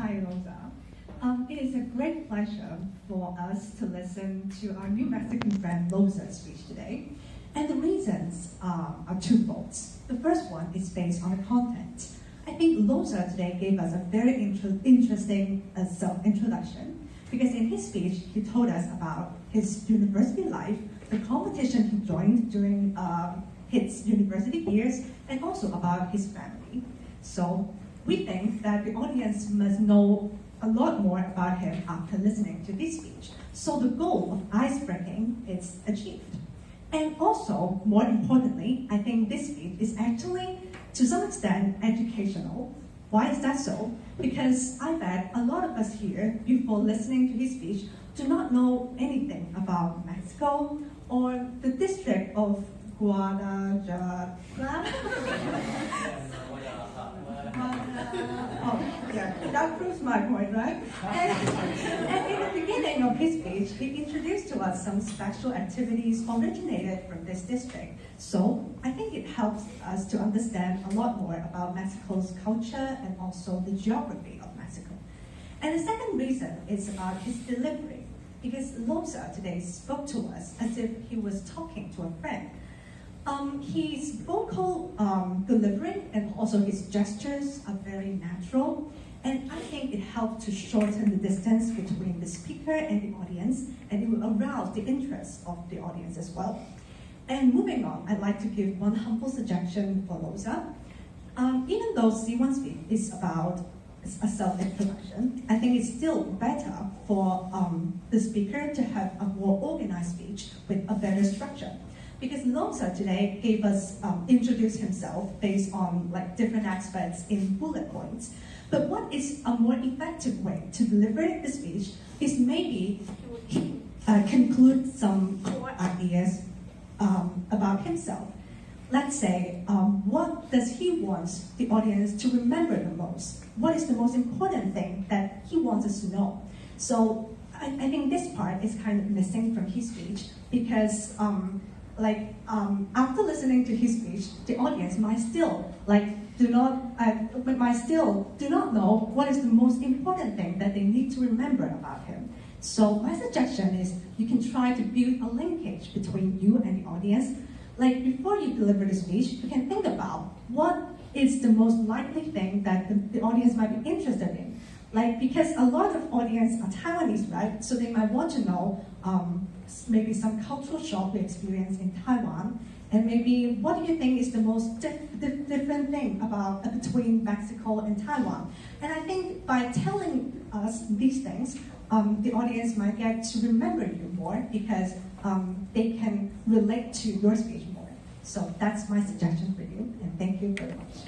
Hi, Rosa. It is a great pleasure for us to listen to our New Mexican friend Loza's speech today. And the reasons are twofold. The first one is based on the content. I think Loza today gave us a very interesting self-introduction, because in his speech, he told us about his university life, the competition he joined during his university years, and also about his family. So we think that the audience must know a lot more about him after listening to this speech. So the goal of ice-breaking is achieved. And also, more importantly, I think this speech is actually, to some extent, educational. Why is that so? Because I bet a lot of us here, before listening to his speech, do not know anything about Mexico or the district of Guadalajara. That proves my point, right? And in the beginning of his speech, he introduced to us some special activities originated from this district. So I think it helps us to understand a lot more about Mexico's culture and also the geography of Mexico. And the second reason is about his delivery, because Loza today spoke to us as if he was talking to a friend. His vocal delivery and also his gestures are very natural, and I think it helped to shorten the distance between the speaker and the audience, and it will arouse the interest of the audience as well. And moving on, I'd like to give one humble suggestion for Loza. Even though C1 speech is about a self-introduction, I think it's still better for the speaker to have a more organized speech with a better structure. Because Loza today gave us introduce himself based on different aspects in bullet points. But what is a more effective way to deliver the speech is maybe conclude some core ideas about himself. Let's say, what does he want the audience to remember the most? What is the most important thing that he wants us to know? So I think this part is kind of missing from his speech, because after listening to his speech, the audience might still do not know what is the most important thing that they need to remember about him. So my suggestion is you can try to build a linkage between you and the audience. Before you deliver the speech, you can think about what is the most likely thing that the audience might be interested in. Because a lot of audience are Taiwanese, right? So they might want to know maybe some cultural shock we experience in Taiwan, and maybe what do you think is the most different thing between Mexico and Taiwan? And I think by telling us these things, the audience might get to remember you more, because they can relate to your speech more. So that's my suggestion for you, and thank you very much.